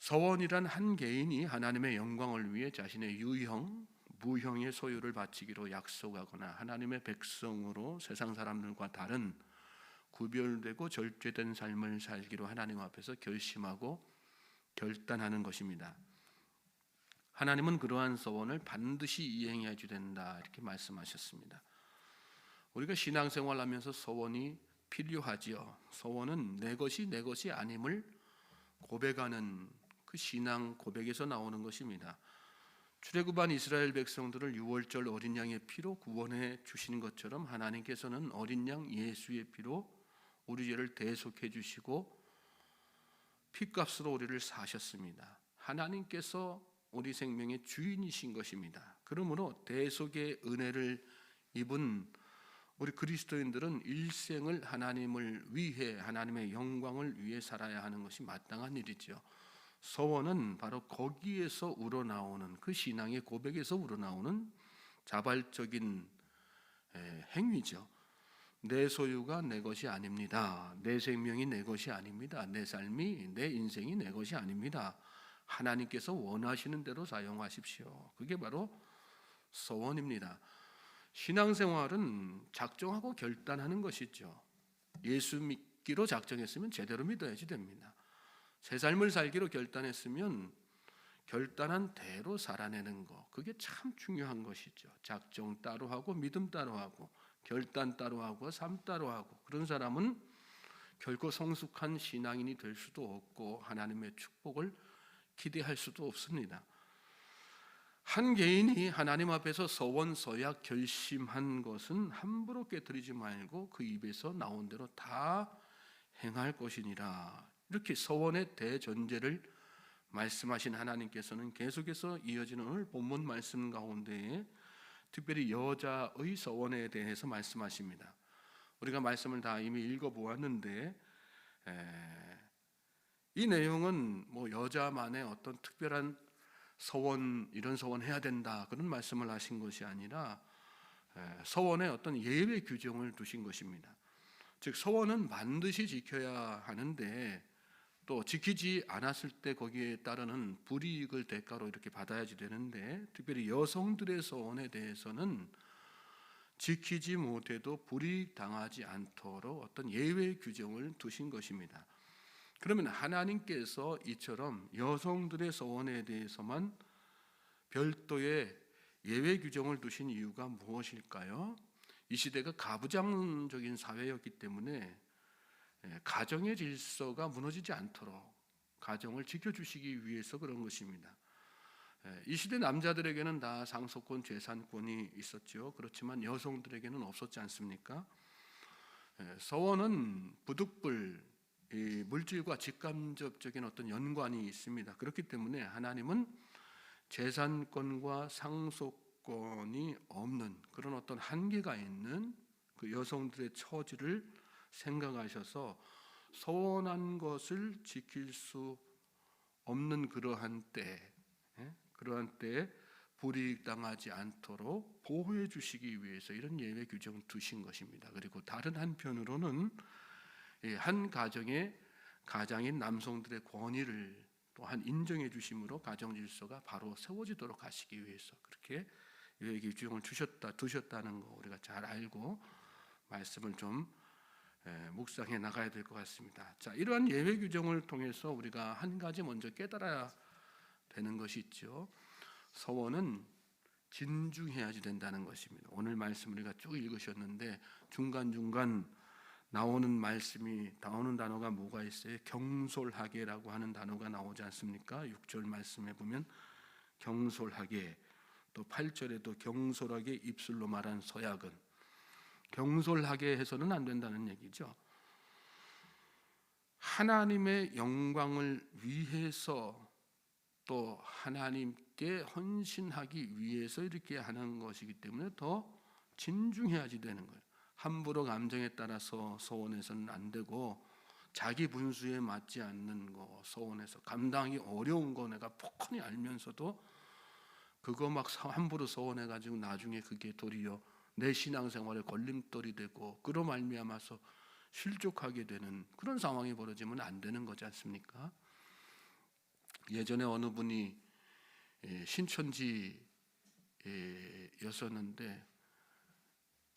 서원이란 한 개인이 하나님의 영광을 위해 자신의 유형, 무형의 소유를 바치기로 약속하거나 하나님의 백성으로 세상 사람들과 다른 구별되고 절제된 삶을 살기로 하나님 앞에서 결심하고 결단하는 것입니다. 하나님은 그러한 서원을 반드시 이행해야 된다 이렇게 말씀하셨습니다. 우리가 신앙생활하면서 서원이 필요하지요. 서원은 내 것이 아님을 고백하는 그 신앙 고백에서 나오는 것입니다. 출애굽한 이스라엘 백성들을 유월절 어린 양의 피로 구원해 주신 것처럼 하나님께서는 어린 양 예수의 피로 우리 죄를 대속해 주시고 피값으로 우리를 사셨습니다. 하나님께서 우리 생명의 주인이신 것입니다. 그러므로 대속의 은혜를 입은 우리 그리스도인들은 일생을 하나님을 위해, 하나님의 영광을 위해 살아야 하는 것이 마땅한 일이죠. 서원은 바로 거기에서 우러나오는, 그 신앙의 고백에서 우러나오는 자발적인 행위죠. 내 소유가 내 것이 아닙니다. 내 생명이 내 것이 아닙니다. 내 삶이, 내 인생이 내 것이 아닙니다. 하나님께서 원하시는 대로 사용하십시오. 그게 바로 서원입니다. 신앙생활은 작정하고 결단하는 것이죠. 예수 믿기로 작정했으면 제대로 믿어야지 됩니다. 새 삶을 살기로 결단했으면 결단한 대로 살아내는 것, 그게 참 중요한 것이죠. 작정 따로 하고 믿음 따로 하고 결단 따로 하고 삶 따로 하고, 그런 사람은 결코 성숙한 신앙인이 될 수도 없고 하나님의 축복을 기대할 수도 없습니다. 한 개인이 하나님 앞에서 서원 서약 결심한 것은 함부로 깨뜨리지 말고 그 입에서 나온 대로 다 행할 것이니라. 이렇게 서원의 대전제를 말씀하신 하나님께서는 계속해서 이어지는 오늘 본문 말씀 가운데에 특별히 여자의 서원에 대해서 말씀하십니다. 우리가 말씀을 다 이미 읽어보았는데 이 내용은 뭐 여자만의 어떤 특별한 서원, 이런 서원 해야 된다 그런 말씀을 하신 것이 아니라 서원에 어떤 예외 규정을 두신 것입니다. 즉 서원은 반드시 지켜야 하는데 또 지키지 않았을 때 거기에 따르는 불이익을 대가로 이렇게 받아야지 되는데, 특별히 여성들의 서원에 대해서는 지키지 못해도 불이익 당하지 않도록 어떤 예외 규정을 두신 것입니다. 그러면 하나님께서 이처럼 여성들의 서원에 대해서만 별도의 예외 규정을 두신 이유가 무엇일까요? 이 시대가 가부장적인 사회였기 때문에 가정의 질서가 무너지지 않도록 가정을 지켜주시기 위해서 그런 것입니다. 이 시대 남자들에게는 다 상속권, 재산권이 있었죠. 그렇지만 여성들에게는 없었지 않습니까? 서원은 부득불 물질과 직간접적인 어떤 연관이 있습니다. 그렇기 때문에 하나님은 재산권과 상속권이 없는 그런 어떤 한계가 있는 그 여성들의 처지를 생각하셔서 서원한 것을 지킬 수 없는 그러한 때에 불이익 당하지 않도록 보호해 주시기 위해서 이런 예외 규정을 두신 것입니다. 그리고 다른 한편으로는 한 가장인 남성들의 권위를 또한 인정해 주심으로 가정 질서가 바로 세워지도록 하시기 위해서 그렇게 예외 규정을 두셨다는 거 우리가 잘 알고 말씀을 좀 묵상해 나가야 될 것 같습니다. 자, 이러한 예외 규정을 통해서 우리가 한 가지 먼저 깨달아야 되는 것이 있죠. 서원은 진중해야지 된다는 것입니다. 오늘 말씀 우리가 쭉 읽으셨는데 중간중간 나오는 단어가 뭐가 있어요? 경솔하게라고 하는 단어가 나오지 않습니까? 6절 말씀에 보면 경솔하게, 또 8절에도 경솔하게 입술로 말한 서약은, 경솔하게 해서는 안 된다는 얘기죠. 하나님의 영광을 위해서 또 하나님께 헌신하기 위해서 이렇게 하는 것이기 때문에 더 진중해야지 되는 거예요. 함부로 감정에 따라서 서원해서는 안 되고, 자기 분수에 맞지 않는 거 서원해서 감당하기 어려운 거 내가 폭언히 알면서도 그거 막 함부로 서원해가지고 나중에 그게 도리어 내 신앙생활에 걸림돌이 되고 그로 말미암아서 실족하게 되는 그런 상황이 벌어지면 안 되는 거지 않습니까? 예전에 어느 분이 신천지였었는데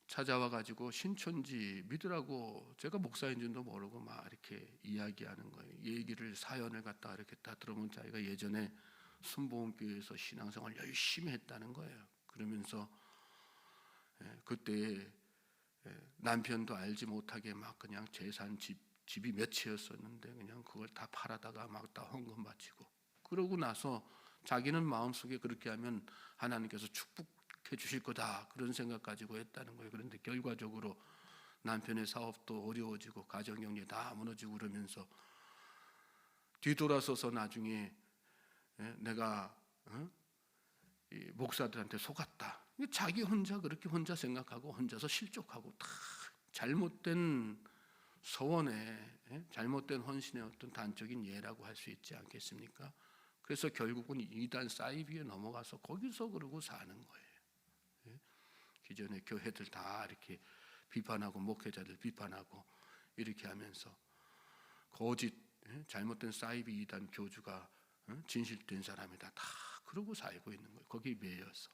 찾아와 가지고 신천지 믿으라고, 제가 목사인 줄도 모르고 막 이렇게 이야기하는 거예요. 얘기를, 사연을 갖다 이렇게 다 들으면 자기가 예전에 순복음교회에서 신앙생활 열심히 했다는 거예요. 그러면서 그때 남편도 알지 못하게 막 그냥 재산, 집이 몇 채였었는데 그냥 그걸 다 팔아다가 막 다 헌금 바치고, 그러고 나서 자기는 마음속에 그렇게 하면 하나님께서 축복해 주실 거다 그런 생각 가지고 했다는 거예요. 그런데 결과적으로 남편의 사업도 어려워지고 가정 경제 다 무너지고 그러면서 뒤돌아서서 나중에 내가 이 목사들한테 속았다. 자기 혼자 그렇게 혼자 생각하고 혼자서 실족하고 다 잘못된 서원에, 잘못된 헌신의 어떤 단적인 예라고 할 수 있지 않겠습니까? 그래서 결국은 이단 사이비에 넘어가서 거기서 그러고 사는 거예요. 기존의 교회들 다 이렇게 비판하고 목회자들 비판하고 이렇게 하면서 거짓, 잘못된 사이비 이단 교주가 진실된 사람이다 다 그러고 살고 있는 거예요. 거기에 매여서.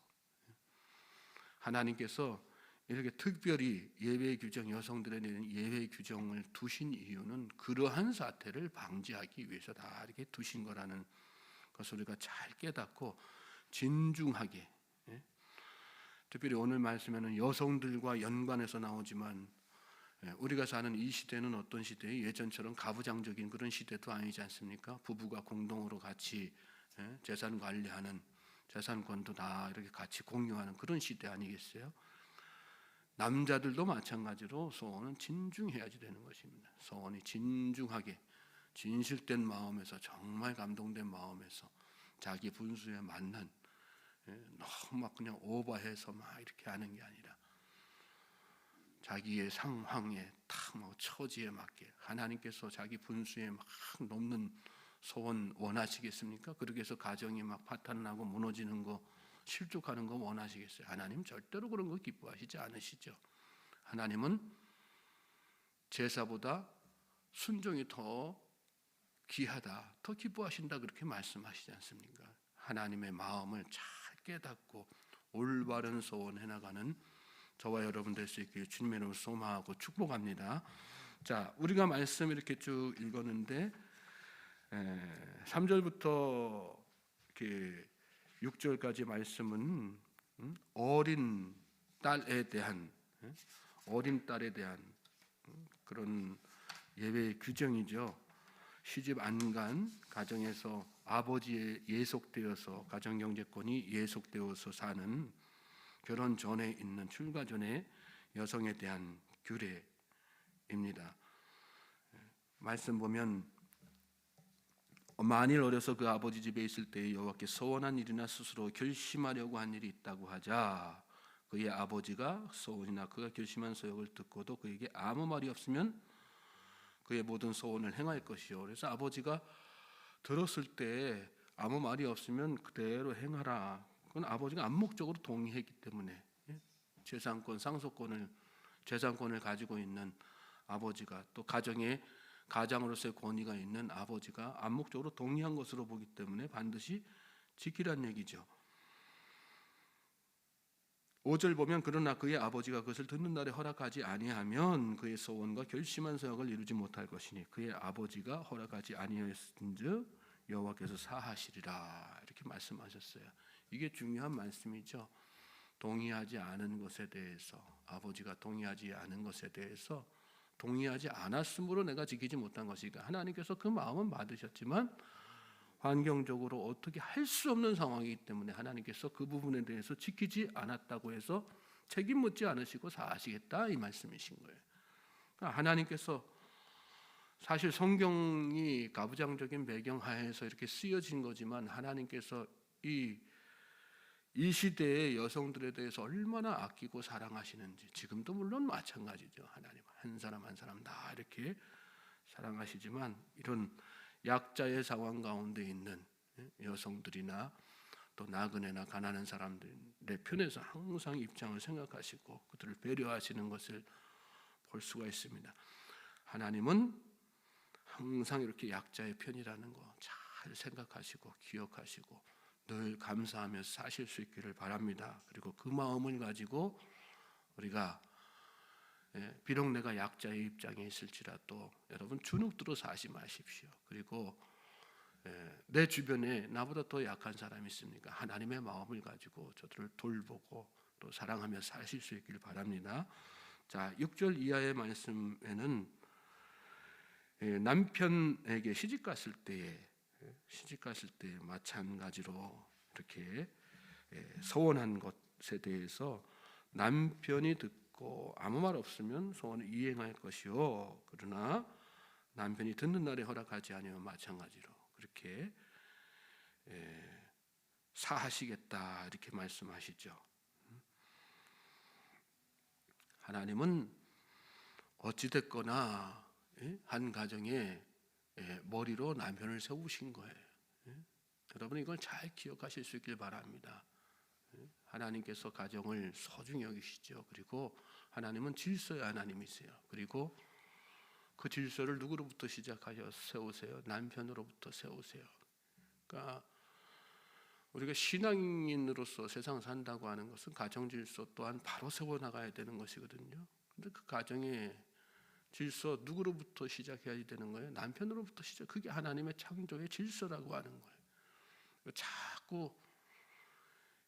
하나님께서 이렇게 특별히 예외 규정, 여성들에 대한 예외 규정을 두신 이유는 그러한 사태를 방지하기 위해서 다 이렇게 두신 거라는 것을 우리가 잘 깨닫고 진중하게, 특별히 오늘 말씀에는 여성들과 연관해서 나오지만 우리가 사는 이 시대는 어떤 시대예요? 예전처럼 가부장적인 그런 시대도 아니지 않습니까? 부부가 공동으로 같이 재산 관리하는, 재산권도 다 이렇게 같이 공유하는 그런 시대 아니겠어요? 남자들도 마찬가지로 소원은 진중해야지 되는 것입니다. 소원이 진중하게 진실된 마음에서, 정말 감동된 마음에서 자기 분수에 맞는, 너무 막 그냥 오버해서 막 이렇게 하는 게 아니라 자기의 상황에 딱 뭐 처지에 맞게, 하나님께서 자기 분수에 막 넘는 소원 원하시겠습니까? 그렇게 해서 가정이 막 파탄나고 무너지는 거, 실족하는 거 원하시겠어요? 하나님 절대로 그런 거 기뻐하시지 않으시죠. 하나님은 제사보다 순종이 더 귀하다, 더 기뻐하신다 그렇게 말씀하시지 않습니까? 하나님의 마음을 잘 깨닫고 올바른 소원 해나가는 저와 여러분 될 수 있기를 주님의 이름으로 소망하고 축복합니다. 자, 우리가 말씀 이렇게 쭉 읽었는데 3절부터 이렇게 6절까지 말씀은 어린 딸에 대한, 그런 예외 규정이죠. 시집 안 간 가정에서 아버지에 예속되어서, 가정 경제권이 예속되어서 사는, 결혼 전에 있는, 출가 전에 여성에 대한 규례입니다. 말씀 보면 만일 어려서 그 아버지 집에 있을 때에 여호와께 서원한 일이나 스스로 결심하려고 한 일이 있다고 하자, 그의 아버지가 소원이나 그가 결심한 소욕을 듣고도 그에게 아무 말이 없으면 그의 모든 소원을 행할 것이요. 그래서 아버지가 들었을 때 아무 말이 없으면 그대로 행하라. 그건 아버지가 암묵적으로 동의했기 때문에, 재산권, 상속권을, 재산권을 가지고 있는 아버지가, 또 가장으로서의 권위가 있는 아버지가 암묵적으로 동의한 것으로 보기 때문에 반드시 지키란 얘기죠. 5절 보면 그러나 그의 아버지가 그것을 듣는 날에 허락하지 아니하면 그의 소원과 결심한 소욕을 이루지 못할 것이니 그의 아버지가 허락하지 아니하였은즉 여호와께서 사하시리라, 이렇게 말씀하셨어요. 이게 중요한 말씀이죠. 동의하지 않은 것에 대해서, 아버지가 동의하지 않은 것에 대해서, 동의하지 않았으므로 내가 지키지 못한 것이니까 하나님께서 그 마음은 받으셨지만 환경적으로 어떻게 할 수 없는 상황이기 때문에 하나님께서 그 부분에 대해서 지키지 않았다고 해서 책임 묻지 않으시고 사하시겠다, 이 말씀이신 거예요. 그러니까 하나님께서, 사실 성경이 가부장적인 배경 하에서 이렇게 쓰여진 거지만 하나님께서 이 시대의 여성들에 대해서 얼마나 아끼고 사랑하시는지, 지금도 물론 마찬가지죠. 하나님 한 사람 한 사람 다 이렇게 사랑하시지만 이런 약자의 상황 가운데 있는 여성들이나 또 나그네나 가난한 사람들의 편에서 항상 입장을 생각하시고 그들을 배려하시는 것을 볼 수가 있습니다. 하나님은 항상 이렇게 약자의 편이라는 거 잘 생각하시고 기억하시고 늘 감사하며 사실 수 있기를 바랍니다. 그리고 그 마음을 가지고 우리가 비록 내가 약자의 입장에 있을지라도 여러분 주눅들어 사지 마십시오. 그리고 내 주변에 나보다 더 약한 사람이 있습니까? 하나님의 마음을 가지고 저들을 돌보고 또 사랑하며 사실 수 있기를 바랍니다. 자, 6절 이하의 말씀에는 남편에게 시집갔을 때에 마찬가지로 이렇게 서원한 것에 대해서 남편이 듣고 아무 말 없으면 소원을 이행할 것이요 그러나 남편이 듣는 날에 허락하지 아니하면 마찬가지로 그렇게 사하시겠다 이렇게 말씀하시죠. 하나님은 어찌됐거나 한 가정에 머리로 남편을 세우신 거예요. 여러분 이걸 잘 기억하실 수 있길 바랍니다. 하나님께서 가정을 소중히 여기시죠. 그리고 하나님은 질서의 하나님이세요. 그리고 그 질서를 누구로부터 시작하여 세우세요? 남편으로부터 세우세요. 그러니까 우리가 신앙인으로서 세상 산다고 하는 것은 가정 질서 또한 바로 세워나가야 되는 것이거든요. 근데 그 가정의 질서 누구로부터 시작해야 되는 거예요? 남편으로부터 시작. 그게 하나님의 창조의 질서라고 하는 거예요. 자꾸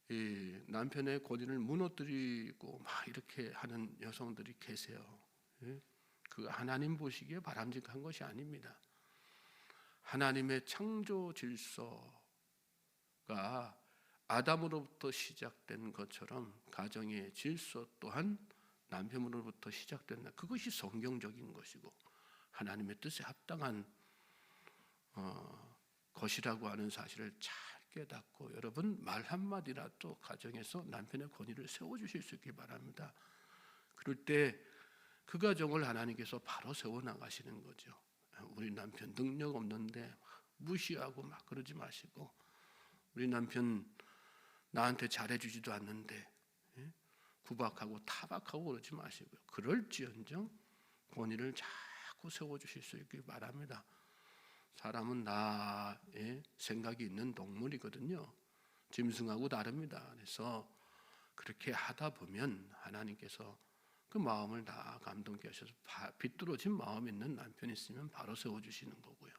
이 남편의 권위를 무너뜨리고 막 이렇게 하는 여성들이 계세요. 그 하나님 보시기에 바람직한 것이 아닙니다. 하나님의 창조 질서가 아담으로부터 시작된 것처럼 가정의 질서 또한 남편으로부터 시작된다. 그것이 성경적인 것이고 하나님의 뜻에 합당한 것이라고 하는 사실을 잘 깨닫고 여러분 말 한마디라도 가정에서 남편의 권위를 세워주실 수 있길 바랍니다. 그럴 때 그 가정을 하나님께서 바로 세워나가시는 거죠. 우리 남편 능력 없는데 무시하고 막 그러지 마시고 우리 남편 나한테 잘해주지도 않는데 구박하고 타박하고 그러지 마시고요. 그럴지언정 권위를 자꾸 세워주실 수 있길 바랍니다. 사람은 나의 생각이 있는 동물이거든요. 짐승하고 다릅니다. 그래서 그렇게 하다 보면 하나님께서 그 마음을 다 감동케 하셔서 비뚤어진 마음 있는 남편이 있으면 바로 세워주시는 거고요.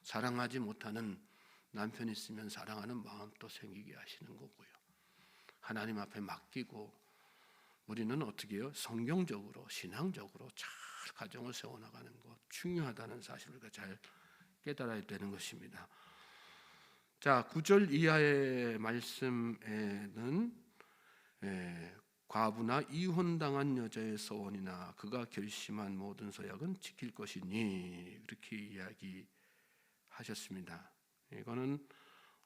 사랑하지 못하는 남편이 있으면 사랑하는 마음 또 생기게 하시는 거고요. 하나님 앞에 맡기고 우리는 어떻게 해요? 성경적으로 신앙적으로 잘 가정을 세워나가는 것 중요하다는 사실을 잘 깨달아야 되는 것입니다. 자, 9절 이하의 말씀에는 과부나 이혼당한 여자의 소원이나 그가 결심한 모든 서약은 지킬 것이니 그렇게 이야기하셨습니다. 이거는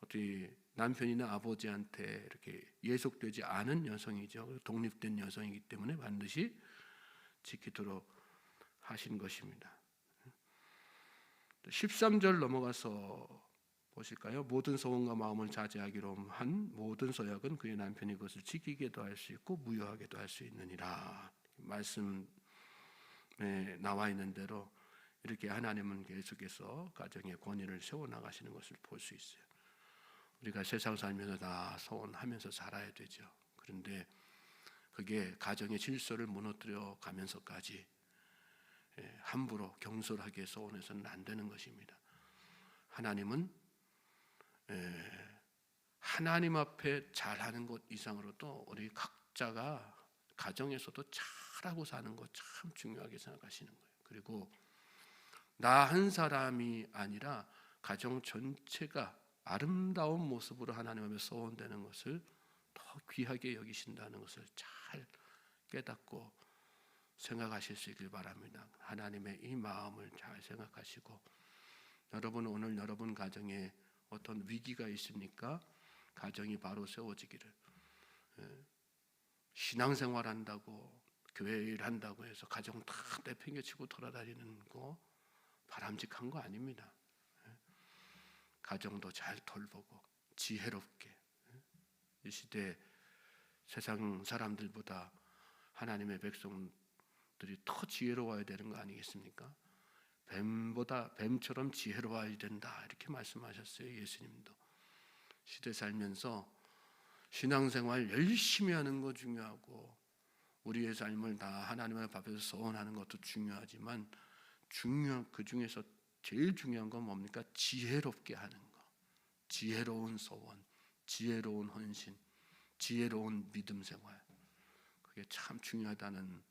어떻게 남편이나 아버지한테 이렇게 예속되지 않은 여성이죠. 독립된 여성이기 때문에 반드시 지키도록 하신 것입니다. 13절 넘어가서 보실까요? 모든 소원과 마음을 자제하기로 한 모든 서약은 그의 남편이 그것을 지키게도 할 수 있고 무효하게도 할 수 있느니라. 말씀에 나와 있는 대로 이렇게 하나님은 계속해서 가정의 권위를 세워나가시는 것을 볼 수 있어요. 우리가 세상 살면서 다 소원하면서 살아야 되죠. 그런데 그게 가정의 질서를 무너뜨려 가면서까지 함부로 경솔하게 소원해서는 안 되는 것입니다. 하나님은 하나님 앞에 잘하는 것 이상으로도 우리 각자가 가정에서도 잘하고 사는 것 참 중요하게 생각하시는 거예요. 그리고 나 한 사람이 아니라 가정 전체가 아름다운 모습으로 하나님 앞에 소원되는 것을 더 귀하게 여기신다는 것을 잘 깨닫고 생각하실 수 있길 바랍니다. 하나님의 이 마음을 잘 생각하시고 여러분 오늘 여러분 가정에 어떤 위기가 있습니까? 가정이 바로 세워지기를 신앙생활한다고 교회 일한다고 해서 가정 다 내팽개치고 돌아다니는 거 바람직한 거 아닙니다. 가정도 잘 돌보고 지혜롭게 이 시대 세상 사람들보다 하나님의 백성들이 더 지혜로워야 되는 거 아니겠습니까? 뱀처럼 지혜로워야 된다 이렇게 말씀하셨어요. 예수님도 시대 살면서 신앙생활 열심히 하는 거 중요하고 우리의 삶을 다 하나님 앞에서 서원하는 것도 중요하지만 그 중에서 제일 중요한 건 뭡니까? 지혜롭게 하는 거. 지혜로운 서원, 지혜로운 헌신, 지혜로운 믿음 생활. 그게 참 중요하다는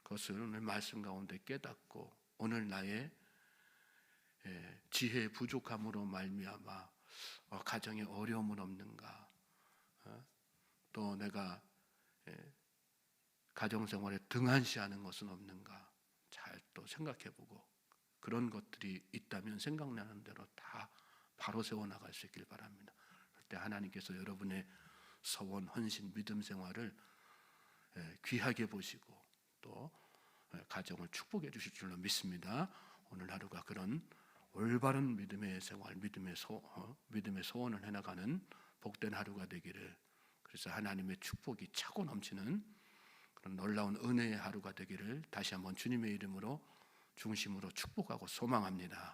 것을 오늘 말씀 가운데 깨닫고 오늘 나의 지혜 부족함으로 말미암아 가정에 어려움은 없는가? 또 내가 가정생활에 등한시하는 것은 없는가? 잘 또 생각해보고 그런 것들이 있다면 생각나는 대로 다 바로 세워나갈 수 있길 바랍니다. 그때 하나님께서 여러분의 서원, 헌신, 믿음 생활을 귀하게 보시고 또 가정을 축복해 주실 줄로 믿습니다. 오늘 하루가 그런 올바른 믿음의 생활, 믿음의 소원을 해나가는 복된 하루가 되기를, 그래서 하나님의 축복이 차고 넘치는 그런 놀라운 은혜의 하루가 되기를 다시 한번 주님의 이름으로 중심으로 축복하고 소망합니다.